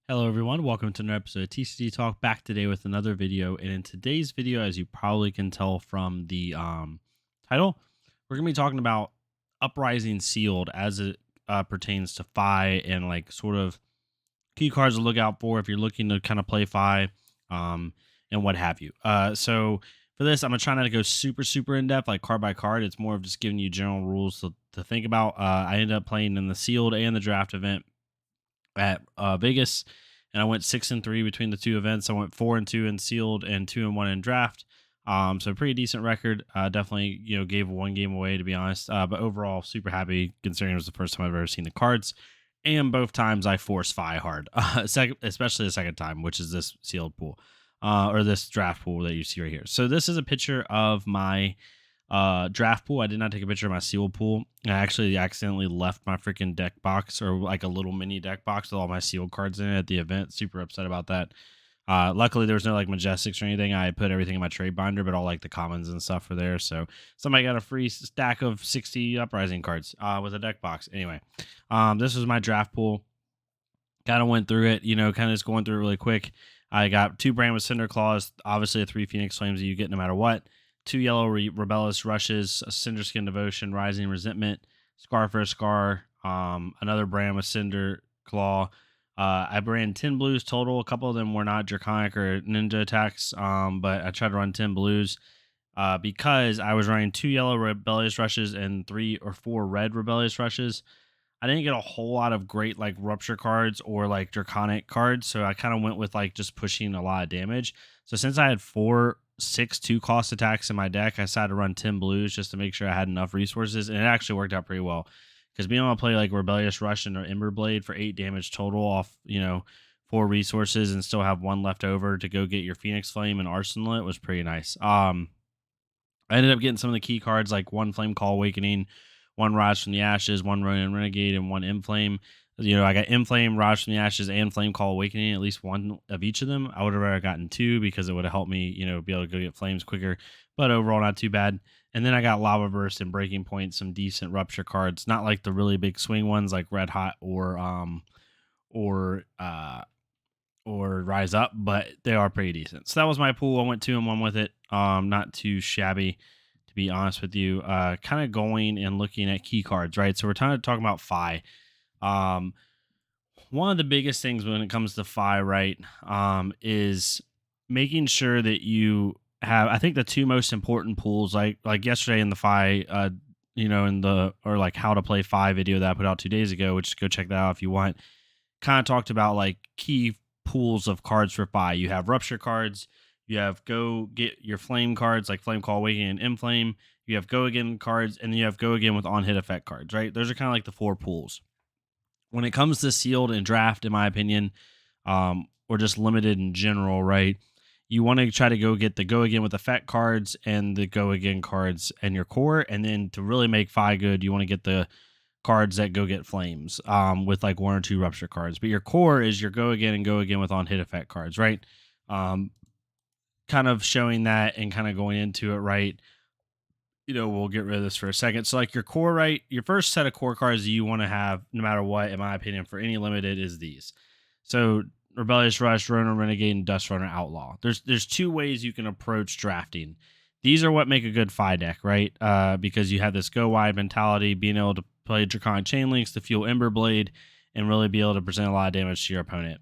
Hello everyone, welcome to another episode of TCG Talk, back today with another video. And in today's video, as you probably can tell from the title, we're going to be talking about Uprising Sealed as it pertains to Fi and like sort of key cards to look out for if you're looking to kind of play Fi and what have you. So for this, I'm going to try not to go super in depth like card by card. It's more of just giving you general rules to think about. I ended up playing in the Sealed and the Draft event at Vegas, and I went 6-3 between the two events. I went 4-2 in sealed and 2-1 in draft. So pretty decent record. Definitely, gave one game away to be honest. But overall, super happy considering it was the first time I've ever seen the cards, and both times I forced Fi hard. Especially the second time, which is this sealed pool, or this draft pool that you see right here. So this is a picture of my draft pool. I did not take a picture of my sealed pool. I actually accidentally left my freaking deck box, or like a little mini deck box with all my sealed cards in it at the event. Super upset about that. Luckily there was no like majestics or anything. I put everything in my trade binder, but all like the commons and stuff were there. So somebody got a free stack of 60 Uprising cards with a deck box. Anyway, this was my draft pool. Kind of went through it, kind of just going through it really quick. I got 2 Brand with Cinder Claws, obviously a 3 Phoenix Flames that you get no matter what. 2 yellow Rebellious Rushes, a Cinder Skin Devotion, Rising Resentment, Scar for a Scar, another Brand with Cinder Claw. I ran 10 blues total. A couple of them were not Draconic or Ninja attacks, but I tried to run 10 blues because I was running 2 yellow Rebellious Rushes and 3 or 4 red Rebellious Rushes. I didn't get a whole lot of great like rupture cards or like draconic cards, so I kind of went with like just pushing a lot of damage. So since I had 4 6 2 cost attacks in my deck, I decided to run 10 blues just to make sure I had enough resources, and it actually worked out pretty well because being able to play like Rebellious Rush and or Ember Blade for 8 damage total off 4 resources and still have 1 left over to go get your Phoenix Flame and Arsenal it was pretty nice. I ended up getting some of the key cards like 1 Flame Call Awakening, 1 Rise from the Ashes, 1 Ronin Renegade, and 1 Inflame. I got Inflame, Rise from the Ashes, and Flame Call Awakening, at least 1 of each of them. I would have rather gotten 2 because it would have helped me, be able to go get flames quicker. But overall, not too bad. And then I got Lava Burst and Breaking Point, some decent rupture cards. Not like the really big swing ones like Red Hot or Rise Up, but they are pretty decent. So that was my pool. I went 2-1 with it. Not too shabby, to be honest with you. Kind of going and looking at key cards, right? So we're kind of talking about Fi. Um, One of the biggest things when it comes to Fi, right, is making sure that you have. I think the 2 most important pools, like yesterday in the Fi, in the or like how to play Fi video that I put out 2 days ago, which go check that out if you want. Kind of talked about like key pools of cards for Fi. You have rupture cards, you have go get your flame cards like Flame Call Awakening and Inflame, you have go again cards, and then you have go again with on hit effect cards, right? Those are kind of like the 4 pools. When it comes to sealed and draft, in my opinion, or just limited in general, right? You want to try to go get the go again with effect cards and the go again cards and your core. And then to really make Fi good, you want to get the cards that go get flames with like 1 or 2 rupture cards. But your core is your go again and go again with on hit effect cards, right? Um, Kind of showing that and kind of going into it, right? We'll get rid of this for a second. So like your core, right? Your first set of core cards that you want to have, no matter what, in my opinion, for any limited is these. So Rebellious Rush, Ronin Renegade, and Dust Runner Outlaw. There's 2 ways you can approach drafting. These are what make a good Fi deck, right? Because you have this go wide mentality, being able to play Draconic Chain Links to fuel Ember Blade, and really be able to present a lot of damage to your opponent.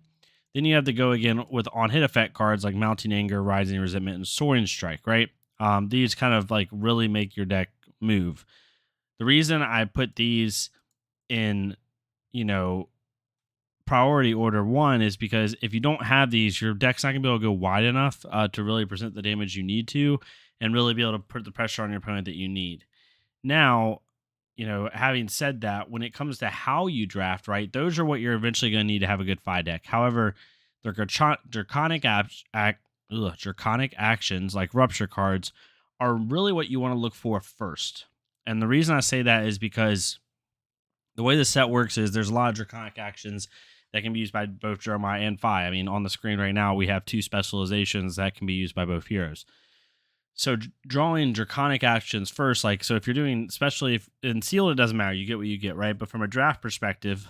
Then you have to go again with on hit effect cards like Mounting Anger, Rising Resentment, and Soaring Strike, right? These kind of like really make your deck move. The reason I put these in, you know, priority order 1 is because if you don't have these, your deck's not gonna be able to go wide enough to really present the damage you need to, and really be able to put the pressure on your opponent that you need. Now, having said that, when it comes to how you draft, right, those are what you're eventually going to need to have a good Fi deck. However, the draconic actions like rupture cards are really what you want to look for first. And the reason I say that is because the way the set works is there's a lot of draconic actions that can be used by both Jeremiah and Fi. I mean, on the screen right now, we have 2 specializations that can be used by both heroes. So drawing draconic actions first, like, so if you're doing, especially if in sealed, it doesn't matter, you get what you get, right? But from a draft perspective,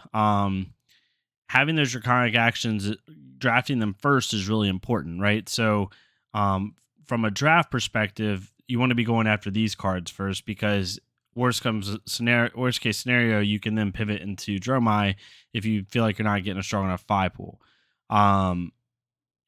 having those draconic actions, drafting them first is really important, right? So, um, from a draft perspective, you want to be going after these cards first because worst case scenario, you can then pivot into Dromai if you feel like you're not getting a strong enough 5 pool. Um,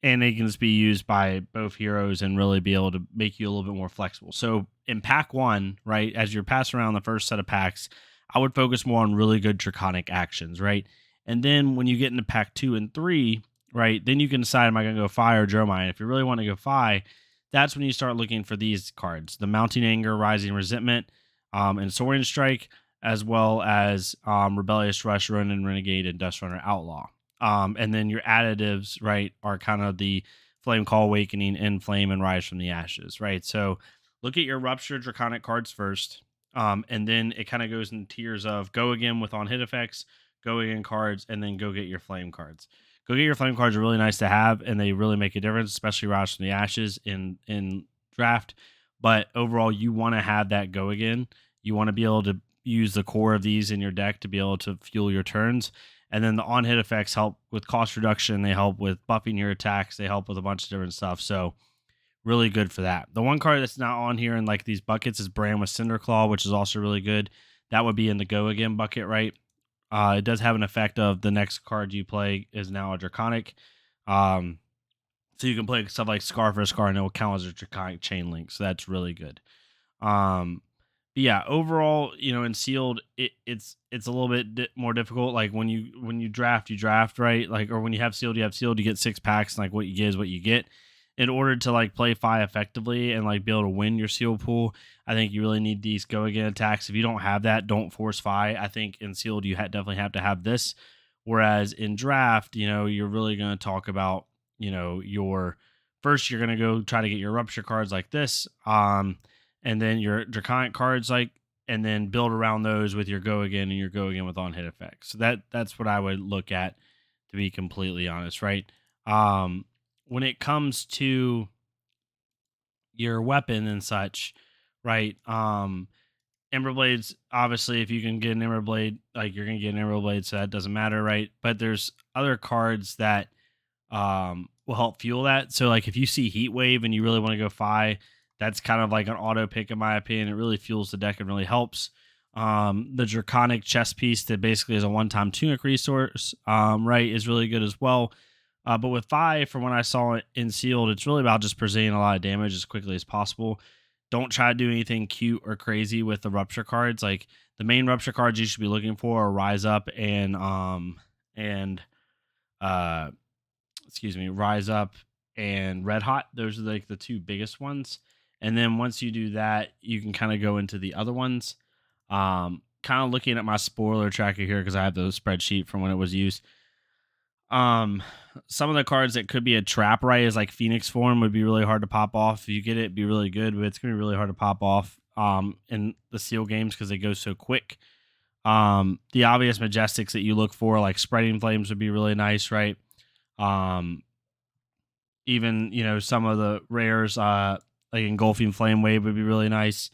and they can just be used by both heroes and really be able to make you a little bit more flexible. So in pack one, right, as you're passing around the first set of packs, I would focus more on really good draconic actions, right? And then when you get into pack 2 and 3, right, then you can decide, am I going to go Fi or Dromai? And if you really want to go Fi, that's when you start looking for these cards: the Mounting Anger, Rising Resentment, and Soaring Strike, as well as Rebellious Rush, Ronin Renegade, and Dust Runner Outlaw. And then your additives, right, are kind of the Flame Call, Awakening, Inflame, and Rise from the Ashes, right? So look at your Rupture Draconic cards first. And then it kind of goes in tiers of go again with on hit effects, go again cards, and then go get your flame cards. Go get your flame cards are really nice to have, and they really make a difference, especially Rise from the Ashes in draft. But overall, you want to have that go again. You want to be able to use the core of these in your deck to be able to fuel your turns. And then the on hit effects help with cost reduction. They help with buffing your attacks. They help with a bunch of different stuff. So really good for that. The one card that's not on here in like these buckets is Brand with Cinderclaw, which is also really good. That would be in the go again bucket, right? It does have an effect of the next card you play is now a draconic. Um, so you can play stuff like Scar for a Scar and it will count as a draconic chain link. So that's really good. Um, but yeah, overall, in sealed, it's a little bit more difficult. Like when you draft, you draft, right? Like, or when you have sealed, you have sealed. You get 6 packs, and like what you get is what you get. In order to like play Fi effectively and like be able to win your sealed pool, I think you really need these go again attacks. If you don't have that, don't force Fi. I think in sealed you definitely have to have this. Whereas in draft, you're really going to talk about your first. You're going to go try to get your rupture cards like this. And then your draconic cards, like, and then build around those with your go again and your go again with on hit effects. So that's what I would look at, to be completely honest, right? When it comes to your weapon and such, right? Ember blades, obviously, if you can get an ember blade, like you're gonna get an ember blade, so that doesn't matter, right? But there's other cards that will help fuel that. So like if you see Heat Wave and you really want to go Fi, that's kind of like an auto pick in my opinion. It really fuels the deck and really helps. The Draconic chess piece that basically is a one-time tunic resource, right, is really good as well. But with Fi, from what I saw it in sealed, it's really about just presenting a lot of damage as quickly as possible. Don't try to do anything cute or crazy with the rupture cards. Like the main rupture cards you should be looking for are Rise Up and uh Rise Up and Red Hot. Those are like the two biggest ones. And then once you do that, you can kind of go into the other ones. Kind of looking at my spoiler tracker here because I have the spreadsheet from when it was used. Some of the cards that could be a trap, right, is like Phoenix Form would be really hard to pop off. If you get it, it'd be really good, but it's gonna be really hard to pop off in the seal games because they go so quick. The obvious majestics that you look for, like Spreading Flames, would be really nice, right? Um, Even some of the rares, like Engulfing Flame Wave would be really nice.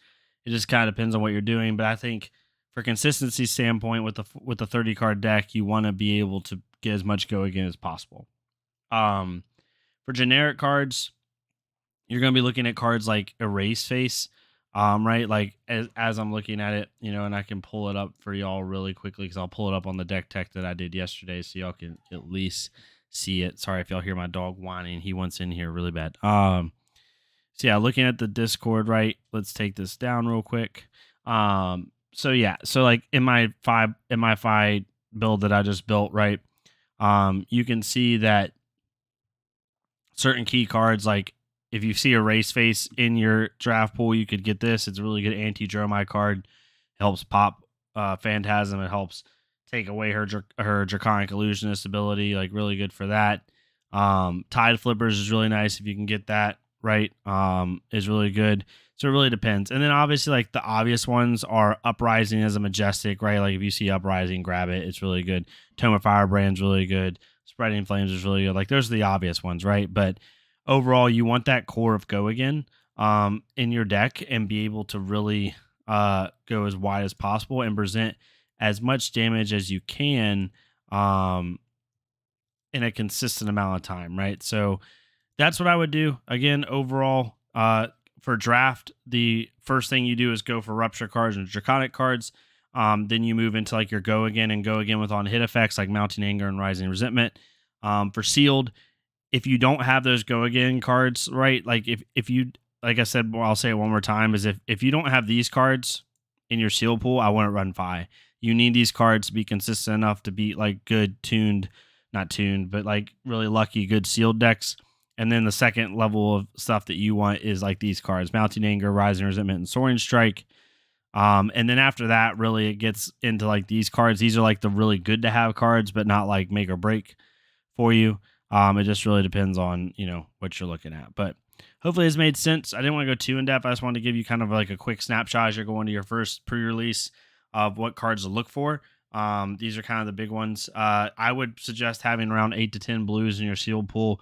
It just kind of depends on what you're doing, but I think for consistency standpoint with the 30 card deck, you want to be able to get as much go again as possible. Um, for generic cards, you're going to be looking at cards like Erase Face, right? Like as I'm looking at it, and I can pull it up for y'all really quickly because I'll pull it up on the deck tech that I did yesterday, so y'all can at least see it. Sorry if y'all hear my dog whining; he wants in here really bad. So yeah, looking at the Discord, right? Let's take this down real quick. So yeah, so like in my Fi build that I just built, right? You can see that certain key cards, like if you see a race face in your draft pool, you could get this. It's a really good anti-Dromai card. Helps pop Phantasm. It helps take away her Draconic Illusionist ability. Like really good for that. Tide Flippers is really nice if you can get that, right? Is really good. So it really depends. And then obviously like the obvious ones are Uprising as a majestic, right? Like if you see Uprising, grab it. It's really good. Tome of Firebrand's really good. Spreading Flames is really good. Like those are the obvious ones, right? But overall, you want that core of go again in your deck and be able to really go as wide as possible and present as much damage as you can in a consistent amount of time, right? So that's what I would do. Again, overall, for draft, the first thing you do is go for rupture cards and draconic cards. Then you move into like your go again and go again with on hit effects like mounting anger and rising resentment. For sealed, if you don't have those go again cards, right? Like if you like I said, well, I'll say it one more time, is if you don't have these cards in your seal pool, I wouldn't run Fi. You need these cards to be consistent enough to beat like good tuned, not tuned, but like really lucky good sealed decks. And then the second level of stuff that you want is like these cards: Mounting Anger, Rising Resentment, and Soaring Strike. And then after that, really it gets into like these cards. These are like the really good to have cards, but not like make or break for you. It just really depends on, what you're looking at. But hopefully it's made sense. I didn't want to go too in depth. I just wanted to give you kind of like a quick snapshot as you're going to your first pre-release of what cards to look for. These are kind of the big ones. I would suggest having around 8 to 10 blues in your sealed pool.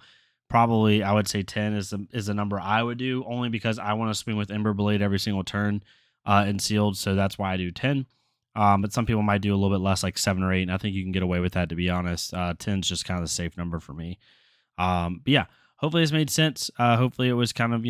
Probably, I would say 10 is the number I would do, only because I want to swing with Ember Blade every single turn in sealed. So that's why I do 10. But some people might do a little bit less, like 7 or 8, and I think you can get away with that, to be honest. 10 is just kind of the safe number for me. But yeah, hopefully this made sense. Hopefully it was kind of,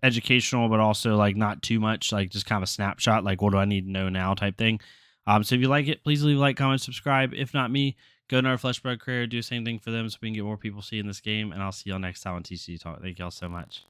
educational, but also like not too much, like just kind of a snapshot, like what do I need to know now type thing. So if you like it, please leave a like, comment, subscribe. If not me, go to our Flesh Blood Career, do the same thing for them so we can get more people seeing this game. And I'll see y'all next time on TCG Talk. Thank y'all so much.